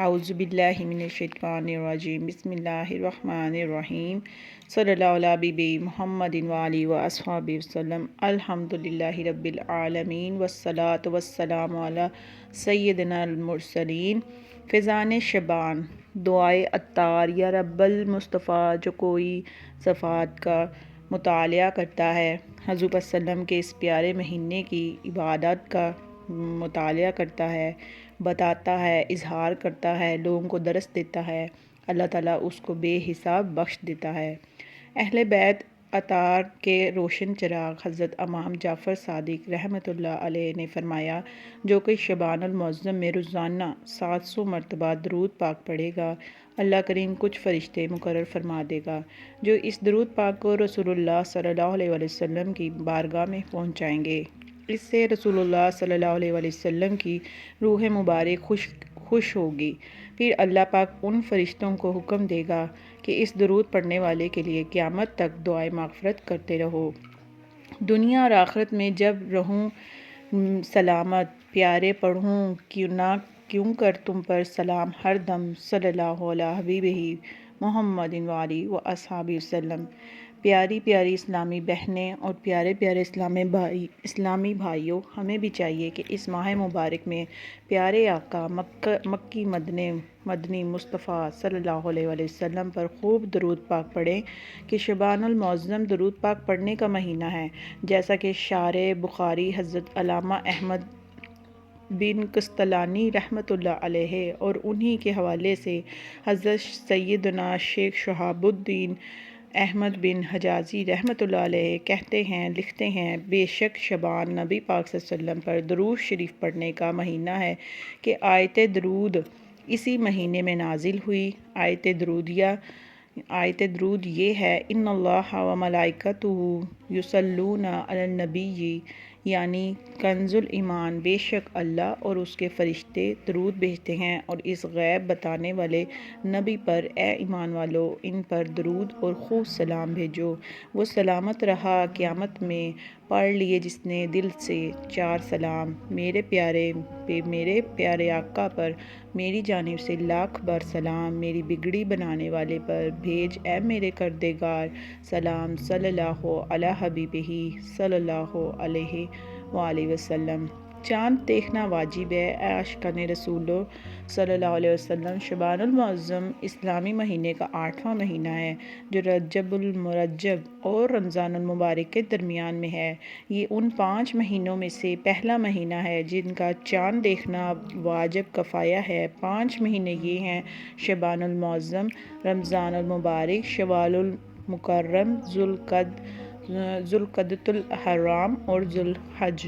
اعوذ باللہ من الشیطان الرجیم بسم اللہ الرحمن الرحیم صلی اللہ علیہ حبیب محمد وآلہ وصحبہ وسلم الحمدللہ رب العالمین والصلاة والسلام علی سیدنا المرسلین۔ فیضان شبان، دعائے عطار یا رب المصطفیٰ جو کوئی صفات کا مطالعہ کرتا ہے، حضور وسلم کے اس پیارے مہینے کی عبادات کا مطالعہ کرتا ہے، بتاتا ہے، اظہار کرتا ہے، لوگوں کو درس دیتا ہے، اللہ تعالیٰ اس کو بے حساب بخش دیتا ہے۔ اہل بیت عطار کے روشن چراغ حضرت امام جعفر صادق رحمۃ اللہ علیہ نے فرمایا، جو کہ شبان المعظم میں روزانہ 700 مرتبہ درود پاک پڑھے گا، اللہ کریم کچھ فرشتے مقرر فرما دے گا جو اس درود پاک کو رسول اللہ صلی اللہ علیہ وسلم کی بارگاہ میں پہنچائیں گے۔ اس سے رسول اللہ صلی اللہ علیہ وسلم کی روح مبارک خوش ہوگی۔ پھر اللہ پاک ان فرشتوں کو حکم دے گا کہ اس درود پڑھنے والے کے لیے قیامت تک دعائے مغفرت کرتے رہو۔ دنیا اور آخرت میں جب رہوں سلامت، پیارے پڑھوں کیوں کر تم پر سلام ہر دم، صلی اللہ علیہ حبیبہ محمد وآلہ وصحبہ وسلم۔ پیاری پیاری اسلامی بہنیں اور پیارے پیارے اسلامی بھائیوں، ہمیں بھی چاہیے کہ اس ماہ مبارک میں پیارے آقا مکی مدنی مصطفیٰ صلی اللہ علیہ وسلم پر خوب درود پاک پڑھیں کہ شبان المعظم درود پاک پڑھنے کا مہینہ ہے، جیسا کہ شارح بخاری حضرت علامہ احمد بن قسطلانی رحمۃ اللہ علیہ اور انہی کے حوالے سے حضرت سیدنا شیخ شہاب الدین احمد بن حجازی رحمۃ اللہ علیہ کہتے ہیں، لکھتے ہیں، بے شک شبان نبی پاک صلی اللہ علیہ وسلم پر درود شریف پڑھنے کا مہینہ ہے کہ آیت درود اسی مہینے میں نازل ہوئی۔ آیت درود یہ ہے، ان اللہ و ملائکتہ یصلون علی النبی، یعنی کنز الایمان، بے شک اللہ اور اس کے فرشتے درود بھیجتے ہیں اور اس غیب بتانے والے نبی پر، اے ایمان والو ان پر درود اور خوب سلام بھیجو، وہ سلامت رہا قیامت میں۔ پڑھ لیے جس نے دل سے 4 سلام، میرے پیارے آقا پر میری جانب سے لاکھ بار سلام، میری بگڑی بنانے والے پر بھیج اے میرے کردگار سلام، صلی اللہ علی حبیبہ صلی اللہ علیہ وآلہ وسلم۔ چاند دیکھنا واجب ہے، اے عاشقان رسول صلی اللہ علیہ وسلم۔ شبان المعظم اسلامی مہینے کا 8واں مہینہ ہے جو رجب المرجب اور رمضان المبارک کے درمیان میں ہے۔ یہ ان 5 مہینوں میں سے پہلا مہینہ ہے جن کا چاند دیکھنا واجب کفایہ ہے۔ 5 مہینے یہ ہیں: شبان المعظم، رمضان المبارک، شوال المکرم، ذوالقعدۃ الحرام اور ذوالحج۔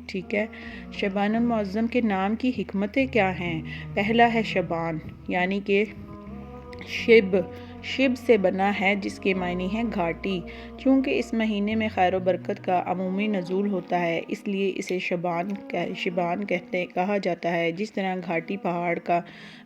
ٹھیک ہے، شبان المعظم کے نام کی حکمتیں کیا ہیں؟ پہلا ہے شبان، یعنی کہ شب سے بنا ہے جس کے معنی ہے گھاٹی۔ چونکہ اس مہینے میں خیر و برکت کا عمومی نزول ہوتا ہے، اس لیے اسے شبان کہا جاتا ہے۔ جس طرح گھاٹی پہاڑ کا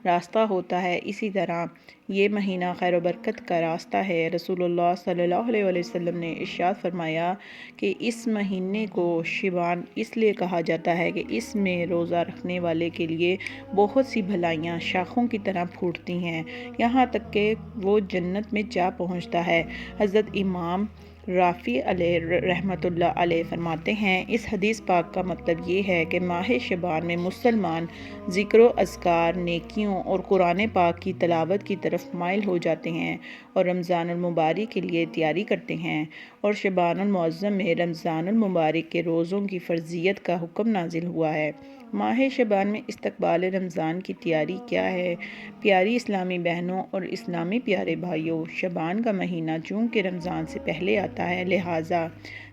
راستہ ہوتا ہے، اسی طرح یہ مہینہ خیر و برکت کا راستہ ہے۔ رسول اللہ صلی اللہ علیہ وسلم نے ارشاد فرمایا کہ اس مہینے کو شبان اس لیے کہا جاتا ہے کہ اس میں روزہ رکھنے والے کے لیے بہت سی بھلائیاں شاخوں کی طرح پھوٹتی ہیں، یہاں تک کہ وہ جنت میں جا پہنچتا ہے۔ حضرت امام رافع علیہ رحمۃ اللہ علیہ فرماتے ہیں، اس حدیث پاک کا مطلب یہ ہے کہ ماہ شبان میں مسلمان ذکر و اذکار، نیکیوں اور قرآن پاک کی تلاوت کی طرف مائل ہو جاتے ہیں اور رمضان المبارک کے لیے تیاری کرتے ہیں، اور شبان المعظم میں رمضان المبارک کے روزوں کی فرضیت کا حکم نازل ہوا ہے۔ ماہ شبان میں استقبال رمضان کی تیاری کیا ہے؟ پیاری اسلامی بہنوں اور اسلامی پیارے بھائیوں، شبان کا مہینہ چونکہ رمضان سے پہلے آتا ہے، لہٰذا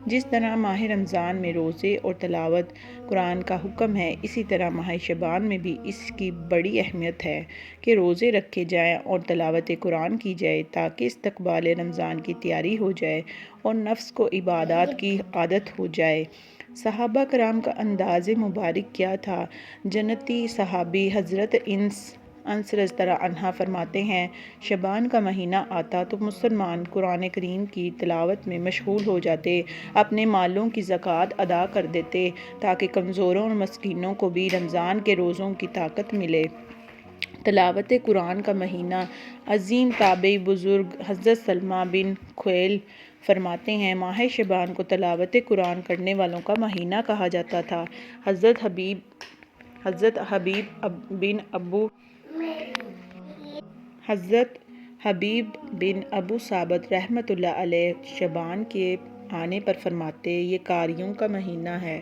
جس طرح ماہ رمضان میں روزے اور تلاوت قرآن کا حکم ہے، اسی طرح ماہ شبان میں بھی اس کی بڑی اہمیت ہے کہ روزے رکھے جائیں اور تلاوت قرآن کی جائے تاکہ استقبال رمضان کی تیاری ہو جائے اور نفس کو عبادات کی عادت ہو جائے۔ صحابہ کرام کا انداز مبارک کیا تھا؟ جنتی صحابی حضرت انس رضی اللہ عنہ فرماتے ہیں، شبان کا مہینہ آتا تو مسلمان قرآن کریم کی تلاوت میں مشغول ہو جاتے، اپنے مالوں کی زکوٰۃ ادا کر دیتے تاکہ کمزوروں اور مسکینوں کو بھی رمضان کے روزوں کی طاقت ملے۔ تلاوت قرآن کا مہینہ۔ عظیم تابعی بزرگ حضرت سلمہ بن خیل فرماتے ہیں ماہ شعبان کو تلاوت قرآن کرنے والوں کا مہینہ کہا جاتا تھا۔ حضرت حبیب بن ابو ثابت رحمۃ اللہ علیہ شعبان کے آنے پر فرماتے یہ قاریوں کا مہینہ ہے۔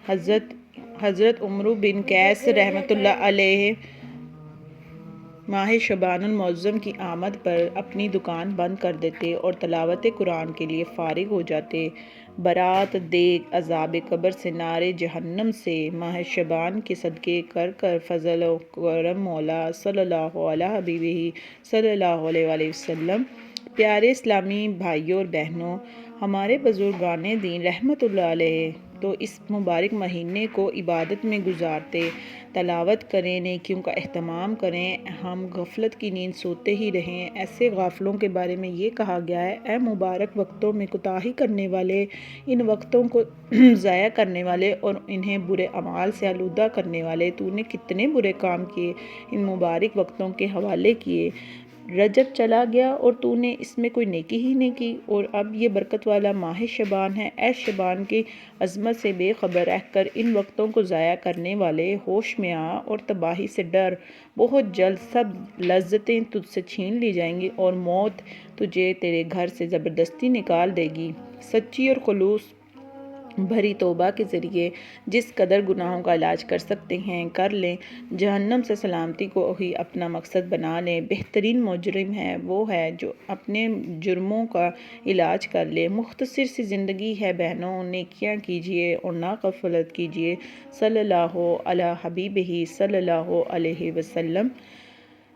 حضرت عمرو بن قیس رحمۃ اللہ علیہ ماہ شعبان المعظم کی آمد پر اپنی دکان بند کر دیتے اور تلاوت قرآن کے لیے فارغ ہو جاتے۔ برات دیگ عذاب قبر سے نار جہنم سے ماہ شعبان کے صدقے کر فضل و کرم مولا صلی اللہ علیہ حبیبہ صلی اللہ علیہ وآلہ وسلم۔ پیارے اسلامی بھائیوں اور بہنوں، ہمارے بزرگان دین رحمۃ اللہ علیہ تو اس مبارک مہینے کو عبادت میں گزارتے، تلاوت کریں، نیکیوں کا اہتمام کریں۔ ہم غفلت کی نیند سوتے ہی رہیں۔ ایسے غافلوں کے بارے میں یہ کہا گیا ہے، اے مبارک وقتوں میں کوتاہی کرنے والے، ان وقتوں کو ضائع کرنے والے اور انہیں برے اعمال سے آلودہ کرنے والے، تو نے کتنے برے کام کیے، ان مبارک وقتوں کے حوالے کیے۔ رجب چلا گیا اور تو نے اس میں کوئی نیکی ہی نہیں کی، اور اب یہ برکت والا ماہ شعبان ہے۔ اے شعبان کی عظمت سے بے خبر رہ کر ان وقتوں کو ضائع کرنے والے، ہوش میں آ اور تباہی سے ڈر۔ بہت جلد سب لذتیں تجھ سے چھین لی جائیں گی اور موت تجھے تیرے گھر سے زبردستی نکال دے گی۔ سچی اور خلوص بھری توبہ کے ذریعے جس قدر گناہوں کا علاج کر سکتے ہیں کر لیں۔ جہنم سے سلامتی کو ہی اپنا مقصد بنا لیں۔ بہترین مجرم ہے وہ ہے جو اپنے جرموں کا علاج کر لے۔ مختصر سی زندگی ہے بہنوں، نیکیاں کیجیے اور نہ غفلت کیجیے۔ صلی اللہ علی حبیبہ صلی اللہ علیہ وسلم۔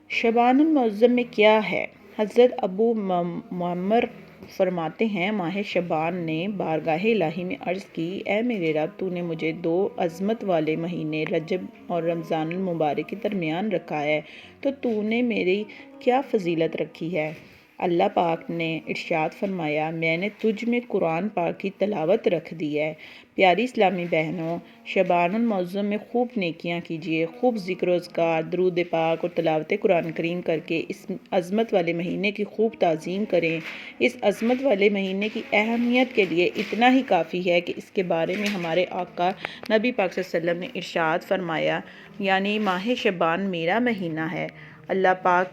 شعبان المعظم میں کیا ہے؟ حضرت ابو معمر فرماتے ہیں ماہ شعبان نے بارگاہ الہی میں عرض کی، اے میرے رب، تو نے مجھے دو عظمت والے مہینے رجب اور رمضان المبارک کے درمیان رکھا ہے، تو نے میری کیا فضیلت رکھی ہے؟ اللہ پاک نے ارشاد فرمایا، میں نے تجھ میں قرآن پاک کی تلاوت رکھ دی ہے۔ پیاری اسلامی بہنوں، شعبان المعظم میں خوب نیکیاں کیجیے، خوب ذکر و اذکار، درود پاک اور تلاوت قرآن کریم کر کے اس عظمت والے مہینے کی خوب تعظیم کریں۔ اس عظمت والے مہینے کی اہمیت کے لیے اتنا ہی کافی ہے کہ اس کے بارے میں ہمارے آقا نبی پاک صلی اللہ علیہ وسلم نے ارشاد فرمایا، یعنی ماہ شعبان میرا مہینہ ہے۔ اللہ پاک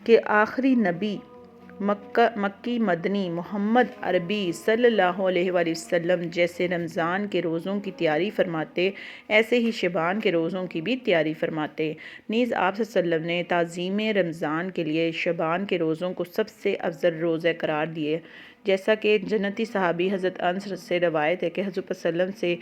کے آخری نبی مکی مدنی محمد عربی صلی اللہ علیہ وآلہ وسلم جیسے رمضان کے روزوں کی تیاری فرماتے، ایسے ہی شعبان کے روزوں کی بھی تیاری فرماتے۔ نیز آپ صلی اللہ علیہ وسلم نے تعظیم رمضان کے لیے شعبان کے روزوں کو سب سے افضل روزے قرار دیے، جیسا کہ جنتی صحابی حضرت انس سے روایت ہے کہ حضرت صلی اللہ علیہ وسلم سے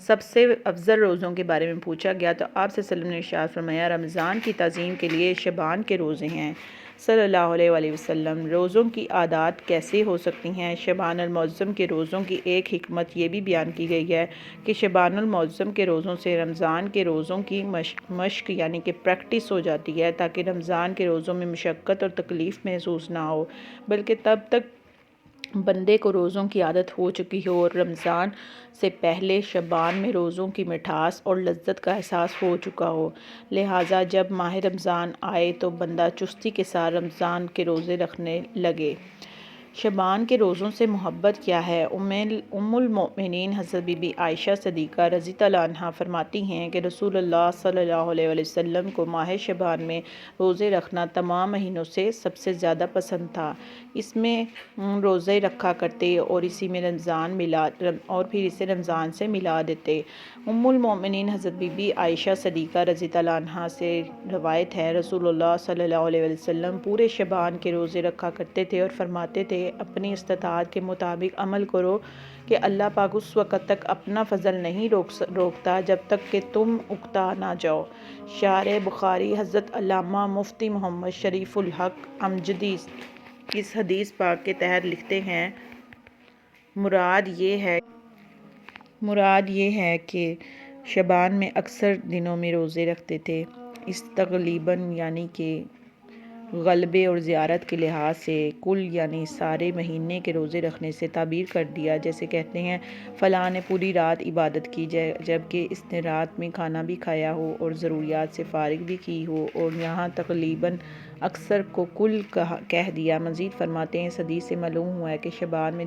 سب سے افضل روزوں کے بارے میں پوچھا گیا تو آپ صلی اللہ علیہ وسلم نے ارشاد فرمایا، رمضان کی تعظیم کے لیے شعبان کے روزے ہیں۔ صلی اللہ علیہ وآلہ وسلم۔ روزوں کی عادات کیسے ہو سکتی ہیں؟ شعبان المعظم کے روزوں کی ایک حکمت یہ بھی بیان کی گئی ہے کہ شعبان المعظم کے روزوں سے رمضان کے روزوں کی مشق یعنی کہ پریکٹس ہو جاتی ہے، تاکہ رمضان کے روزوں میں مشقت اور تکلیف محسوس نہ ہو، بلکہ تب تک بندے کو روزوں کی عادت ہو چکی ہو اور رمضان سے پہلے شعبان میں روزوں کی مٹھاس اور لذت کا احساس ہو چکا ہو۔ لہٰذا جب ماہ رمضان آئے تو بندہ چستی کے ساتھ رمضان کے روزے رکھنے لگے۔ شعبان کے روزوں سے محبت کیا ہے؟ ام المؤمنین حضرت بی بی عائشہ صدیقہ رضی اللہ عنہا فرماتی ہیں کہ رسول اللہ صلی اللہ علیہ وآلہ وسلم کو ماہ شعبان میں روزے رکھنا تمام مہینوں سے سب سے زیادہ پسند تھا۔ اس میں روزے رکھا کرتے اور پھر اسے رمضان سے ملا دیتے۔ ام المؤمنین حضرت بی بی عائشہ صدیقہ رضی اللہ عنہا سے روایت ہے، رسول اللہ صلی اللہ علیہ وآلہ وسلم پورے شعبان کے روزے رکھا کرتے تھے اور فرماتے تھے، اپنی استطاعت کے مطابق عمل کرو کہ اللہ پاک اس وقت تک اپنا فضل نہیں روکتا جب تک کہ تم اکتا نہ جاؤ۔ شارح بخاری حضرت علامہ مفتی محمد شریف الحق امجدی اس حدیث پاک کے تحت لکھتے ہیں، مراد یہ ہے کہ شعبان میں اکثر دنوں میں روزے رکھتے تھے۔ استغلیباً یعنی کہ غلبے اور زیارت کے لحاظ سے کل یعنی سارے مہینے کے روزے رکھنے سے تعبیر کر دیا۔ جیسے کہتے ہیں فلاں نے پوری رات عبادت کی جبکہ اس نے رات میں کھانا بھی کھایا ہو اور ضروریات سے فارغ بھی کی ہو، اور یہاں تقریباً اکثر کو کل کہہ دیا۔ مزید فرماتے ہیں اس حدیث سے معلوم ہوا ہے کہ شعبان میں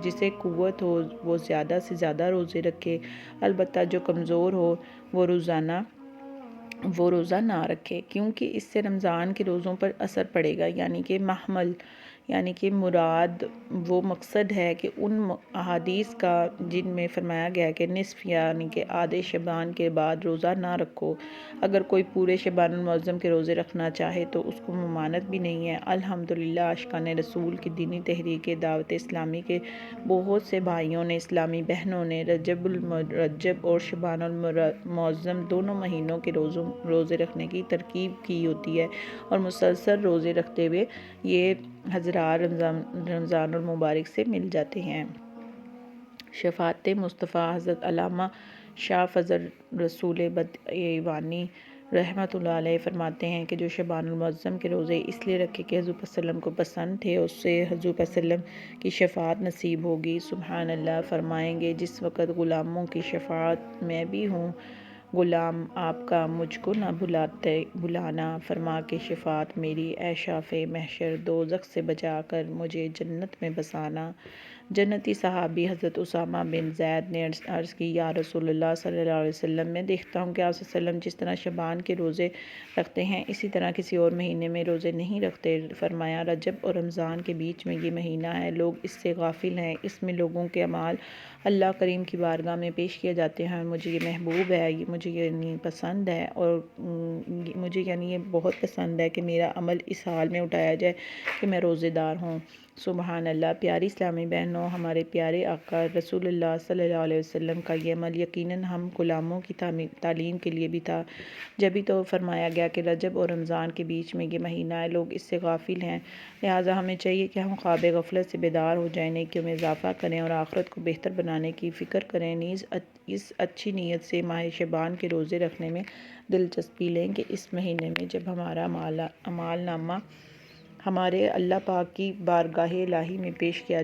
جسے قوت ہو وہ زیادہ سے زیادہ روزے رکھے، البتہ جو کمزور ہو وہ روزہ نہ رکھے، کیونکہ اس سے رمضان کے روزوں پر اثر پڑے گا۔ یعنی کہ محمل یعنی کہ مراد وہ مقصد ہے کہ ان احادیث کا جن میں فرمایا گیا کہ نصف یعنی کہ آدھے شعبان کے بعد روزہ نہ رکھو۔ اگر کوئی پورے شعبان المعظم کے روزے رکھنا چاہے تو اس کو ممانعت بھی نہیں ہے۔ الحمدللہ عاشقان رسول کی دینی تحریک دعوت اسلامی کے بہت سے بھائیوں نے، اسلامی بہنوں نے رجب اور شعبان المعظم دونوں مہینوں کے روزے رکھنے کی ترغیب کی ہوتی ہے، اور مسلسل روزے رکھتے ہوئے یہ حضرات رمضان المبارک سے مل جاتے ہیں۔ شفاعت مصطفیٰ حضرت علامہ شاہ فضل رسول بدعوانی رحمۃ اللہ علیہ فرماتے ہیں کہ جو شعبان المعظم کے روزے اس لیے رکھے کہ حضور صلی اللہ علیہ وسلم کو پسند تھے، اس سے حضور صلی اللہ علیہ وسلم کی شفاعت نصیب ہوگی۔ سبحان اللہ فرمائیں گے جس وقت غلاموں کی شفاعت میں بھی ہوں، غلام آپ کا مجھ کو نہ بلانا، فرما کے شفاعت میری اے شافع محشر، دوزخ سے بچا کر مجھے جنت میں بسانا۔ جنتی صحابی حضرت اسامہ بن زید نے عرض کی یا رسول اللہ صلی اللہ علیہ وسلم، میں دیکھتا ہوں کہ آپ صلی اللہ علیہ وسلم جس طرح شعبان کے روزے رکھتے ہیں اسی طرح کسی اور مہینے میں روزے نہیں رکھتے۔ فرمایا رجب اور رمضان کے بیچ میں یہ مہینہ ہے، لوگ اس سے غافل ہیں، اس میں لوگوں کے اعمال اللہ کریم کی بارگاہ میں پیش کیے جاتے ہیں، مجھے یہ محبوب ہے، مجھے یہ پسند ہے، اور مجھے یہ بہت پسند ہے کہ میرا عمل اس حال میں اٹھایا جائے کہ میں روزے دار ہوں۔ سبحان اللہ۔ پیاری اسلامی بہنوں، ہمارے پیارے آقا رسول اللہ صلی اللہ علیہ وسلم کا یہ عمل یقیناً ہم غلاموں کی تعلیم کے لیے بھی تھا، جبھی تو فرمایا گیا کہ رجب اور رمضان کے بیچ میں یہ مہینہ ہے، لوگ اس سے غافل ہیں، لہٰذا ہمیں چاہیے کہ ہم خواب غفلت سے بیدار ہو جائیں، نیکیوں میں اضافہ کریں اور آخرت کو بہتر بنانے کی فکر کریں، نیز اس اچھی نیت سے ماہ شعبان کے روزے رکھنے میں دلچسپی لیں کہ اس مہینے میں جب ہمارا اعمال نامہ ہمارے اللہ پاک کی بارگاہ الہی میں پیش کیا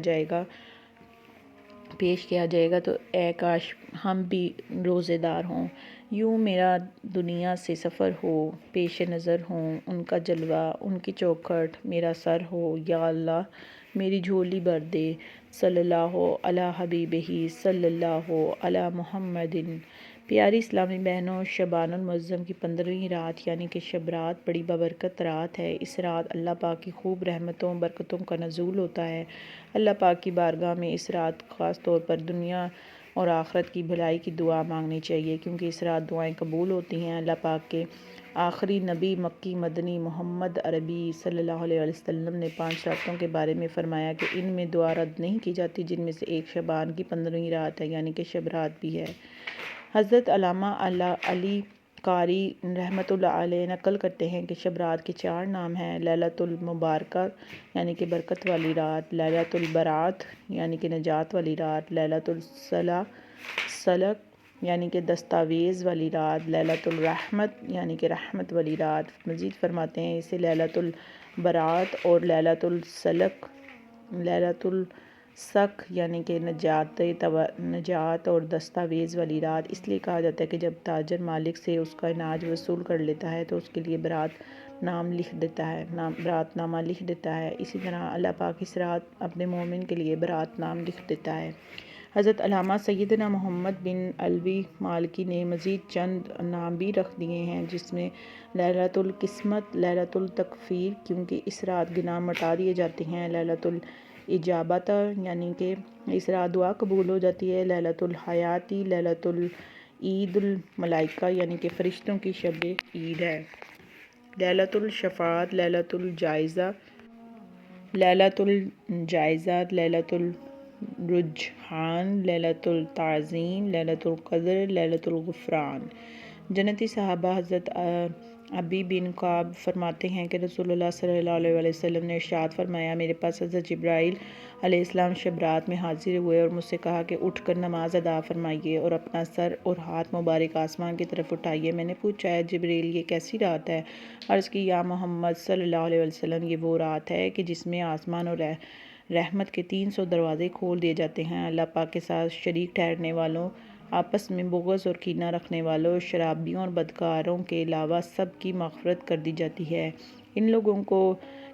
جائے گا تو اے کاش ہم بھی روزے دار ہوں، یوں میرا دنیا سے سفر ہو، پیش نظر ہوں ان کا جلوہ، ان کی چوکھٹ میرا سر ہو، یا اللہ میری جھولی بھر دے، صلی اللہ علی حبیبہ صلی اللہ علی محمد۔ پیاری اسلامی بہنوں، شعبان المعظم کی 15ویں رات یعنی کہ شب رات بڑی بابرکت رات ہے۔ اس رات اللہ پاک کی خوب رحمتوں برکتوں کا نزول ہوتا ہے۔ اللہ پاک کی بارگاہ میں اس رات خاص طور پر دنیا اور آخرت کی بھلائی کی دعا مانگنی چاہیے، کیونکہ اس رات دعائیں قبول ہوتی ہیں۔ اللہ پاک کے آخری نبی مکی مدنی محمد عربی صلی اللہ علیہ وسلم نے 5 راتوں کے بارے میں فرمایا کہ ان میں دعا رد نہیں کی جاتی، جن میں سے ایک شعبان کی 15ویں رات ہے یعنی کہ شب رات بھی ہے۔ حضرت علامہ علی قاری رحمۃ اللہ علیہ نقل کرتے ہیں کہ شب رات کے 4 نام ہیں: لیلۃ المبارکہ یعنی کہ برکت والی رات، لیلۃ البراۃ یعنی کہ نجات والی رات، لیلۃ الصلح یعنی کہ دستاویز والی رات، لیلۃ الرحمت یعنی کہ رحمت والی رات۔ مزید فرماتے ہیں اسے لیلۃ البراۃ اور لیلۃ الصلح یعنی کہ نجات اور دستاویز والی رات اس لیے کہا جاتا ہے کہ جب تاجر مالک سے اس کا اناج وصول کر لیتا ہے تو اس کے لیے برات نامہ لکھ دیتا ہے، اسی طرح اللہ پاک اس رات اپنے مومن کے لیے برات نام لکھ دیتا ہے۔ حضرت علامہ سیدنا محمد بن علوی مالکی نے مزید چند نام بھی رکھ دیے ہیں، جس میں لیلۃ القسمت، لیلۃ التکفیر کیونکہ اس رات گناہ مٹا دیے جاتے ہیں، لیلۃ الاجابۃ یعنی کہ اس رات دعا قبول ہو جاتی ہے، لیلۃ الحیاتی، لیلۃ العید الملائکہ یعنی کہ فرشتوں کی شب عید ہے، لیلۃ الشفاعت، لیلۃ الجائزہ، لیلۃ الرجحان، لیلۃ التعظیم، لیلۃ القدر، لیلۃ الغفران۔ جنتی صحابہ حضرت ابی بن کعب فرماتے ہیں کہ رسول اللہ صلی اللہ علیہ وسلم نے ارشاد فرمایا، میرے پاس حضرت جبرائیل علیہ السلام شب رات میں حاضر ہوئے اور مجھ سے کہا کہ اٹھ کر نماز ادا فرمائیے اور اپنا سر اور ہاتھ مبارک آسمان کی طرف اٹھائیے۔ میں نے پوچھا، ہے جبرائیل یہ کیسی رات ہے؟ عرض کی، یا محمد صلی اللہ علیہ وسلم، یہ وہ رات ہے کہ جس میں آسمان اور رحمت کے 300 دروازے کھول دیے جاتے ہیں۔ اللہ پاک کے ساتھ شریک ٹھہرنے والوں، آپس میں بغض اور کینہ رکھنے والوں، شرابیوں اور بدکاروں کے علاوہ سب کی مغفرت کر دی جاتی ہے۔ ان لوگوں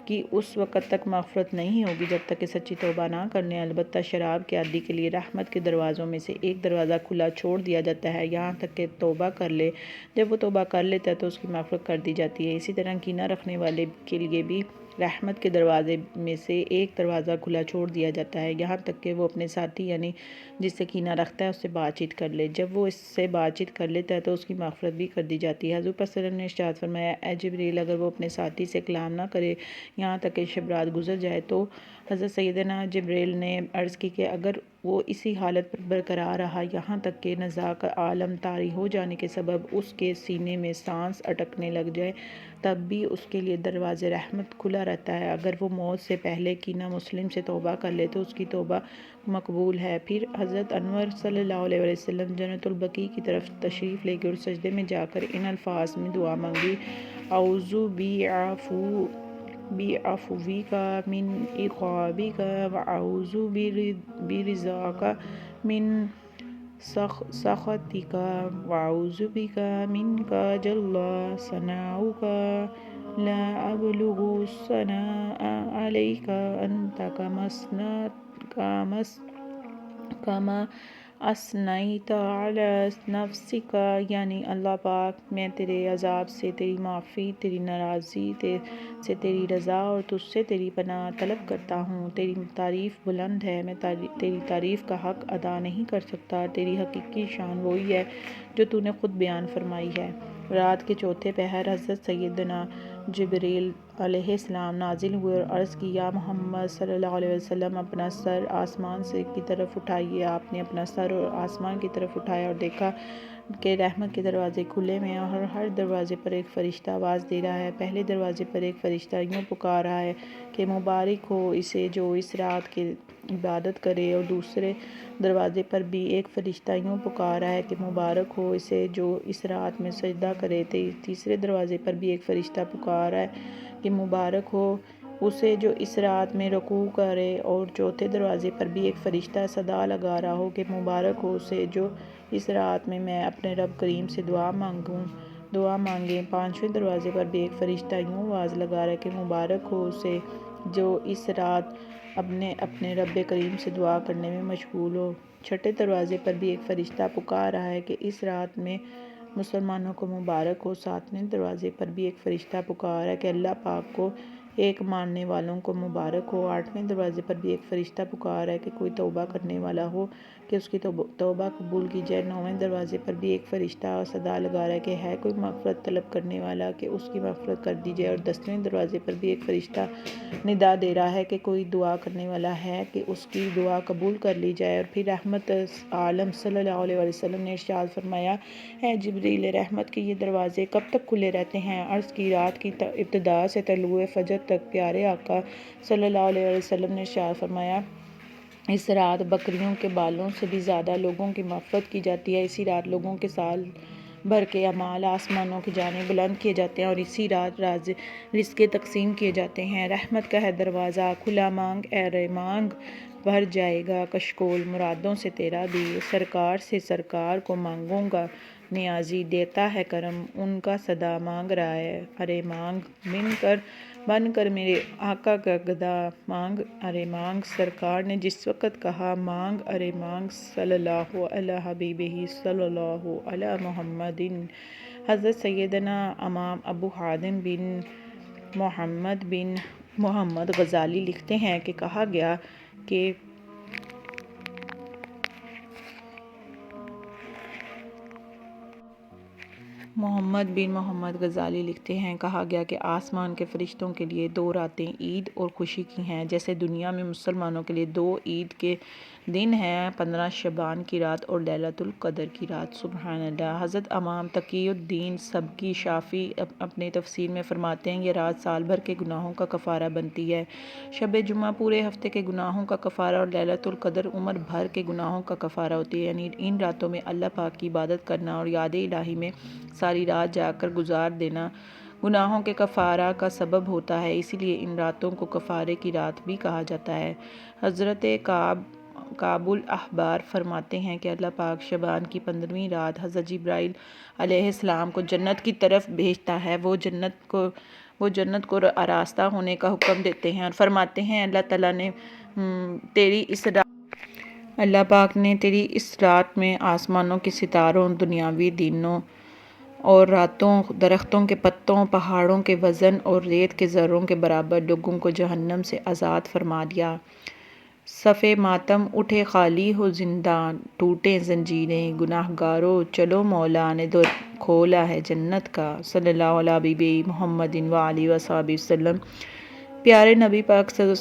کی اس وقت تک مغفرت نہیں ہوگی جب تک کہ سچی توبہ نہ کر لیں، البتہ شراب کے عادی کے لیے رحمت کے دروازوں میں سے ایک دروازہ کھلا چھوڑ دیا جاتا ہے یہاں تک کہ توبہ کر لے۔ جب وہ توبہ کر لیتا ہے تو اس کی مغفرت کر دی جاتی ہے۔ اسی طرح کینہ رکھنے والے کے لیے بھی رحمت کے دروازے میں سے ایک دروازہ کھلا چھوڑ دیا جاتا ہے یہاں تک کہ وہ اپنے ساتھی یعنی جس سے کینہ رکھتا ہے اس سے بات چیت کر لے۔ جب وہ اس سے بات چیت کر لیتا ہے تو اس کی مغفرت بھی کر دی جاتی ہے۔ حضور صلی اللہ علیہ وسلم نے ارشاد فرمایا، اے جبریل، اگر وہ اپنے ساتھی سے کلام نہ کرے یہاں تک کہ شب رات گزر جائے تو حضرت سیدنا جبریل نے عرض کی کہ اگر وہ اسی حالت پر برقرار رہا یہاں تک کہ نزاع کا عالم طاری ہو جانے کے سبب اس کے سینے میں سانس اٹکنے لگ جائے تب بھی اس کے لیے دروازہ رحمت کھلا رہتا ہے۔ اگر وہ موت سے پہلے کینہ مسلم سے توبہ کر لے تو اس کی توبہ مقبول ہے۔ پھر حضرت انور صلی اللہ علیہ وسلم جنت البقیع کی طرف تشریف لے گئے اور سجدے میں جا کر ان الفاظ میں دعا مانگی، اعوذ بعفوک من عقابک واعوذ برضاک من سخطک واعوذ بک منک جل ثناؤک لا ابلغ الثناء علیک انت کما اثنیت علی نفسک۔ یعنی اللہ پاک، میں تیرے عذاب سے تیری معافی، تیری ناراضی سے تیری رضا اور تجھ سے تیری پناہ طلب کرتا ہوں۔ تیری تعریف بلند ہے، میں تیری تعریف کا حق ادا نہیں کر سکتا۔ تیری حقیقی شان وہی ہے جو تو نے خود بیان فرمائی ہے۔ رات کے چوتھے پہر حضرت سیدنا جبریل علیہ السلام نازل ہوئے اور عرض کی، یا محمد صلی اللہ علیہ وسلم، اپنا سر آسمان کی طرف اٹھائیے۔ آپ نے اپنا سر آسمان کی طرف اٹھایا اور دیکھا کہ رحمت کے دروازے کھلے ہوئے ہیں اور ہر دروازے پر ایک فرشتہ آواز دے رہا ہے۔ پہلے دروازے پر ایک فرشتہ یوں پکار رہا ہے کہ مبارک ہو اسے جو اس رات کی عبادت کرے، اور دوسرے دروازے پر بھی ایک فرشتہ یوں پکار رہا ہے کہ مبارک ہو اسے جو اس رات میں سجدہ کرے۔ تیسرے دروازے پر بھی ایک فرشتہ پکار رہا ہے کہ مبارک ہو اسے جو اس رات میں رکوع کرے، اور چوتھے دروازے پر بھی ایک فرشتہ صدا لگا رہا ہو کہ مبارک ہو اسے جو اس رات میں اپنے رب کریم سے دعا مانگے۔ پانچویں دروازے پر بھی ایک فرشتہ یوں آواز لگا رہا ہے کہ مبارک ہو اسے جو اس رات اپنے رب کریم سے دعا کرنے میں مشغول ہو۔ چھٹے دروازے پر بھی ایک فرشتہ پکار رہا ہے کہ اس رات میں مسلمانوں کو مبارک ہو۔ ساتویں دروازے پر بھی ایک فرشتہ پکار رہا ہے کہ اللہ پاک کو ایک ماننے والوں کو مبارک ہو۔ آٹھویں دروازے پر بھی ایک فرشتہ پکار رہا ہے کہ کوئی توبہ کرنے والا ہو کہ اس کی توبہ قبول کی جائے۔ نویں دروازے پر بھی ایک فرشتہ صدا لگا رہا ہے کہ ہے کوئی مغفرت طلب کرنے والا کہ اس کی مغفرت کر دی جائے۔ اور 10ویں دروازے پر بھی ایک فرشتہ ندا دے رہا ہے کہ کوئی دعا کرنے والا ہے کہ اس کی دعا قبول کر لی جائے۔ اور پھر رحمت عالم صلی اللہ علیہ وسلم نے ارشاد فرمایا، اے جبریل، رحمت کے یہ دروازے کب تک کھلے رہتے ہیں؟ عرض کی، رات کی ابتدا سے طلوع فجر تک۔ پیارے آقا صلی اللہ علیہ وسلم نے ارشاد فرمایا، اس رات بکریوں کے بالوں سے بھی زیادہ لوگوں کی مغفرت کی جاتی ہے۔ اسی رات لوگوں کے سال بھر کے اعمال آسمانوں کی جانب بلند کیے جاتے ہیں اور اسی رات رزق تقسیم کیے جاتے ہیں۔ رحمت کا ہے دروازہ کھلا، مانگ اے مانگ بھر جائے گا کشکول، مرادوں سے تیرا دی، سرکار سے سرکار کو مانگوں گا نیازی، دیتا ہے کرم ان کا سدا مانگ رہا ہے ارے مانگ، بن کر میرے آقا کا گدا مانگ ارے مانگ، سرکار نے جس وقت کہا مانگ ارے مانگ، صلی اللہ علی حبیبہ صلی اللہ علی محمد۔ حضرت سیدنا امام ابو حاتم بن محمد غزالی لکھتے ہیں کہ کہا گیا کہ محمد بن محمد غزالی لکھتے ہیں، کہا گیا کہ آسمان کے فرشتوں کے لیے 2 راتیں عید اور خوشی کی ہیں، جیسے دنیا میں مسلمانوں کے لیے 2 عید کے دن ہیں، 15 شعبان کی رات اور لیلۃ القدر کی رات۔ سبحان اللہ۔ حضرت امام تقی الدین سبکی شافعی اپنے تفسیر میں فرماتے ہیں، یہ رات سال بھر کے گناہوں کا کفارہ بنتی ہے۔ شب جمعہ پورے ہفتے کے گناہوں کا کفارہ اور لیلۃ القدر عمر بھر کے گناہوں کا کفارہ ہوتی ہے، یعنی ان راتوں میں اللہ پاک کی عبادت کرنا اور یاد الہی میں ساری رات جا کر گزار دینا گناہوں کے کفارہ کا سبب ہوتا ہے، اسی لیے ان راتوں کو کفارے کی رات بھی کہا جاتا ہے۔ حضرت کعب الاحبار فرماتے ہیں کہ اللہ پاک شعبان کی 15ویں رات حضرت جبرائیل علیہ السلام کو جنت کی طرف بھیجتا ہے، وہ جنت کو آراستہ ہونے کا حکم دیتے ہیں اور فرماتے ہیں اللہ پاک نے تیری اس رات میں آسمانوں کے ستاروں، دنیاوی دنوں اور راتوں، درختوں کے پتوں، پہاڑوں کے وزن اور ریت کے ذروں کے برابر لوگوں کو جہنم سے آزاد فرما دیا۔ صف ماتم اٹھے خالی ہو زنداں، ٹوٹیں زنجیریں گناہ گارو، چلو مولا نے در کھولا ہے جنت کا۔ صلی اللہ علیہ حبیبِ محمد وآلہ وصحبہ وسلم۔ پیارے نبی پاک صلی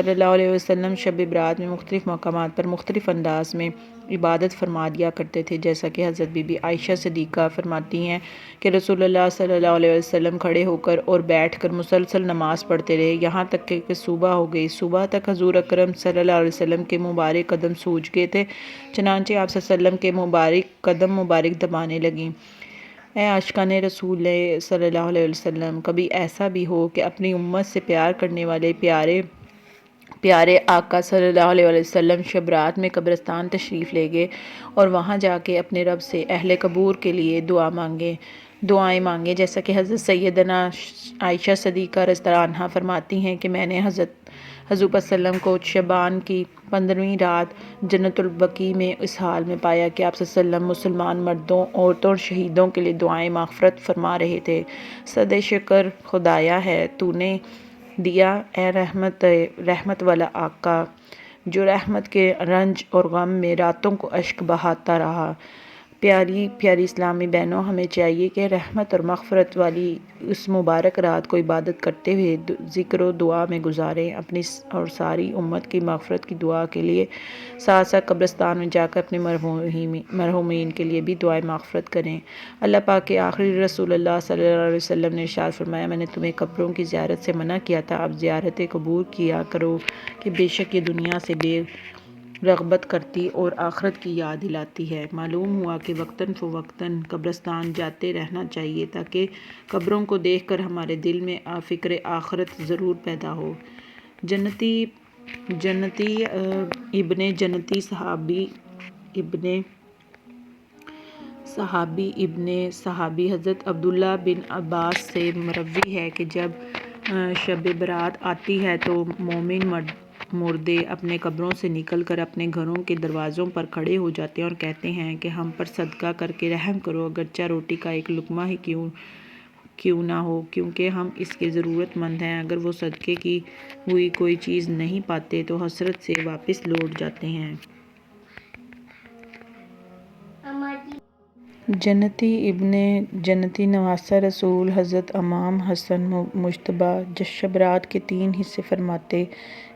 اللہ علیہ وسلم شب برات میں مختلف مقامات پر مختلف انداز میں عبادت فرما دیا کرتے تھے، جیسا کہ حضرت بی بی عائشہ صدیقہ فرماتی ہیں کہ رسول اللہ صلی اللہ علیہ وسلم کھڑے ہو کر اور بیٹھ کر مسلسل نماز پڑھتے رہے، یہاں تک کہ صبح ہو گئی۔ صبح تک حضور اکرم صلی اللہ علیہ وسلم کے مبارک قدم سوج گئے تھے، چنانچہ آپ صلی اللہ علیہ وسلم کے قدم مبارک دبانے لگیں۔ اے عاشقان رسول صلی اللہ علیہ وسلم، کبھی ایسا بھی ہو کہ اپنی امت سے پیار کرنے والے پیارے آقا صلی اللہ علیہ وسلم شب رات میں قبرستان تشریف لے گئے اور وہاں جا کے اپنے رب سے اہل قبور کے لیے دعائیں مانگیں، جیسا کہ حضرت سیدنا عائشہ صدیقہ رضی اللہ عنہا فرماتی ہیں کہ میں نے حضور صلی اللہ علیہ وسلم کو شعبان کی 15ویں رات جنت البقیع میں اس حال میں پایا کہ آپ صلی اللہ علیہ وسلم مسلمان مردوں، عورتوں اور شہیدوں کے لیے دعائیں مغفرت فرما رہے تھے۔ صد شکر خدایا ہے تو نے دیا اے رحمت والا آقا، جو رحمت کے رنج اور غم میں راتوں کو اشک بہاتا رہا۔ پیاری اسلامی بہنوں، ہمیں چاہیے کہ رحمت اور مغفرت والی اس مبارک رات کو عبادت کرتے ہوئے ذکر و دعا میں گزاریں، اپنی اور ساری امت کی مغفرت کی دعا کے لیے ساتھ ساتھ قبرستان میں جا کر اپنے مرحومین کے لیے بھی دعائیں مغفرت کریں۔ اللہ پاک کے آخری رسول اللہ صلی اللہ علیہ وسلم نے ارشاد فرمایا، میں نے تمہیں قبروں کی زیارت سے منع کیا تھا، اب زیارت قبور کیا کرو کہ بے شک یہ دنیا سے بے رغبت کرتی اور آخرت کی یاد دلاتی ہے۔ معلوم ہوا کہ وقتاً فوقتاً قبرستان جاتے رہنا چاہیے تاکہ قبروں کو دیکھ کر ہمارے دل میں فکر آخرت ضرور پیدا ہو۔ جنتی ابن جنتی صحابی حضرت عبداللہ بن عباس سے مروی ہے کہ جب شب برات آتی ہے تو مومن مردے اپنے قبروں سے نکل کر اپنے گھروں کے دروازوں پر کھڑے ہو جاتے ہیں اور کہتے ہیں کہ ہم پر صدقہ کر کے رحم کرو، اگرچہ روٹی کا ایک لقمہ ہی کیوں نہ ہو، کیونکہ ہم اس کے ضرورت مند ہیں۔ اگر وہ صدقے کی ہوئی کوئی چیز نہیں پاتے تو حسرت سے واپس لوٹ جاتے ہیں۔ جنتی ابن جنتی نواسہ رسول حضرت امام حسن مجتبیٰ شب رات کے 3 حصے فرماتے،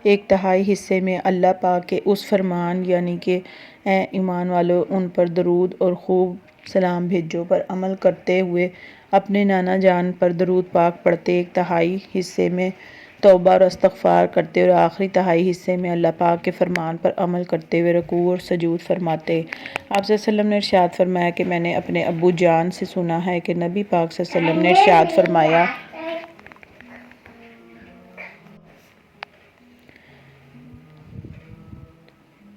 1/3 حصے میں اللہ پاک کے اس فرمان یعنی کہ اے ایمان والو ان پر درود اور خوب سلام بھیجو پر عمل کرتے ہوئے اپنے نانا جان پر درود پاک پڑھتے، 1/3 حصے میں توبہ اور استغفار کرتے اور آخری 1/3 حصے میں اللہ پاک کے فرمان پر عمل کرتے ہوئے رکوع اور سجود فرماتے۔ آپ صلی اللہ علیہ وسلم نے ارشاد فرمایا کہ میں نے اپنے ابو جان سے سنا ہے کہ نبی پاک صلی اللہ علیہ وسلم نے ارشاد فرمایا،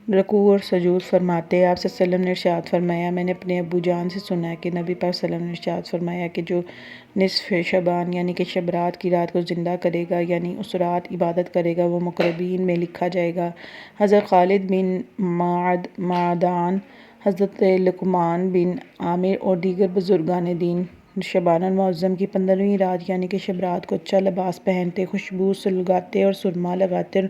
رکوع اور سجود فرماتے۔ آپ صلی اللہ علیہ وسلم نے ارشاد فرمایا، میں نے اپنے ابو جان سے سنا ہے کہ نبی پاک صلی اللہ علیہ وسلم نے ارشاد فرمایا کہ جو نصف شعبان یعنی کہ شب رات کی رات کو زندہ کرے گا، یعنی اس رات عبادت کرے گا، وہ مقربین میں لکھا جائے گا۔ حضرت خالد بن معدان، حضرت لقمان بن عامر اور دیگر بزرگان دین شبان المعظم کی 15ویں رات یعنی کہ شب رات کو اچھا لباس پہنتے، خوشبو سلگاتے اور سرما لگاتے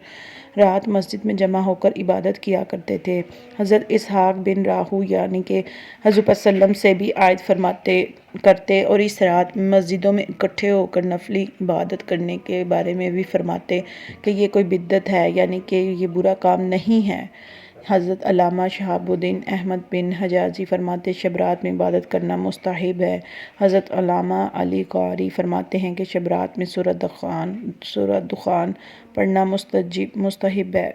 رات مسجد میں جمع ہو کر عبادت کیا کرتے تھے۔ حضرت اسحاق بن راہو یعنی کہ حضور وسلم سے بھی آیت فرماتے کرتے اور اس رات میں مسجدوں میں اکٹھے ہو کر نفلی عبادت کرنے کے بارے میں بھی فرماتے کہ یہ کوئی بدعت ہے، یعنی کہ یہ برا کام نہیں ہے۔ حضرت علامہ شہاب الدین احمد بن حجازی فرماتے شب رات میں عبادت کرنا مستحب ہے۔ حضرت علامہ علی قاری فرماتے ہیں کہ شب رات میں سورۃ دخان پڑھنا مستحب ہے۔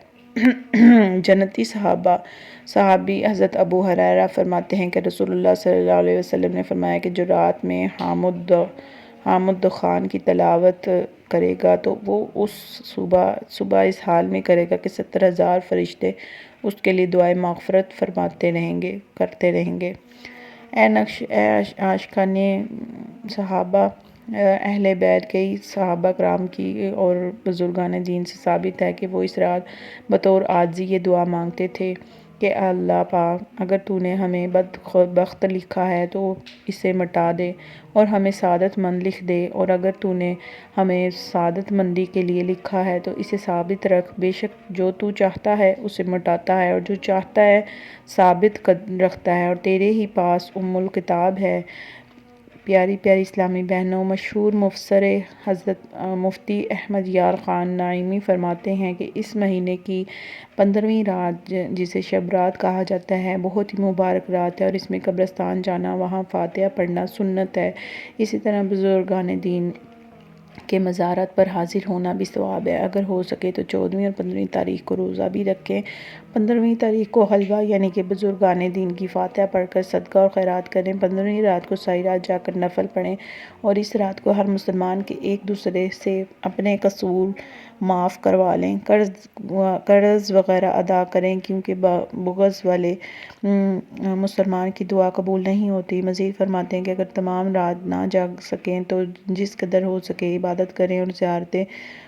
جنتی صحابی حضرت ابو ہریرہ فرماتے ہیں کہ رسول اللہ صلی اللہ علیہ وسلم نے فرمایا کہ جو رات میں حامد دخان کی تلاوت کرے گا تو وہ اس صبح اس حال میں کرے گا کہ 70,000 فرشتے اس کے لیے دعائے مغفرت کرتے رہیں گے۔ اے عاشقان صحابہ، اہل بیت کئی صحابہ کرام کی اور بزرگان دین سے ثابت ہے کہ وہ اس رات بطور عاجزی یہ دعا مانگتے تھے کہ اللہ پاک، اگر تو نے ہمیں بدبخت لکھا ہے تو اسے مٹا دے اور ہمیں سعادت مند لکھ دے، اور اگر تو نے ہمیں سعادت مندی کے لیے لکھا ہے تو اسے ثابت رکھ، بے شک جو تو چاہتا ہے اسے مٹاتا ہے اور جو چاہتا ہے ثابت رکھتا ہے، اور تیرے ہی پاس الکتاب ہے۔ پیاری پیاری اسلامی بہنوں، مشہور مفسر حضرت مفتی احمد یار خان نعیمی فرماتے ہیں کہ اس مہینے کی 15ویں رات جسے شب رات کہا جاتا ہے بہت ہی مبارک رات ہے، اور اس میں قبرستان جانا، وہاں فاتحہ پڑھنا سنت ہے۔ اسی طرح بزرگان دین کے مزارات پر حاضر ہونا بھی ثواب ہے۔ اگر ہو سکے تو 14ویں اور 15ویں تاریخ کو روزہ بھی رکھیں۔ 15ویں تاریخ کو حلوہ یعنی کہ بزرگان دین کی فاتحہ پڑھ کر صدقہ اور خیرات کریں۔ 15ویں رات کو ساری رات جا کر نفل پڑھیں، اور اس رات کو ہر مسلمان کے ایک دوسرے سے اپنے قصور معاف کروا لیں، قرض وغیرہ ادا کریں، کیونکہ بغض والے مسلمان کی دعا قبول نہیں ہوتی۔ مزید فرماتے ہیں کہ اگر تمام رات نہ جاگ سکیں تو جس قدر ہو سکے عبادت کریں اور زیارتیں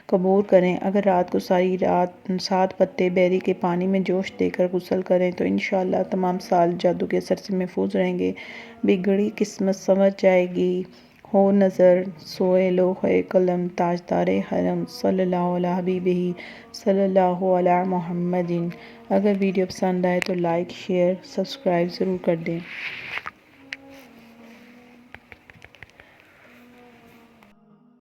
قبول کریں۔ اگر رات کو ساری رات 7 پتے بیری کے پانی میں جوش دے کر غسل کریں تو انشاءاللہ تمام سال جادو کے اثر سے محفوظ رہیں گے، بگڑی قسمت سنور جائے گی۔ ہو نظر سوئے لوح قلم تاجدار حرم، صلی اللہ علی حبیبہ صلی اللہ علی محمد۔ اگر ویڈیو پسند آئے تو لائک، شیئر، سبسکرائب ضرور کر دیں۔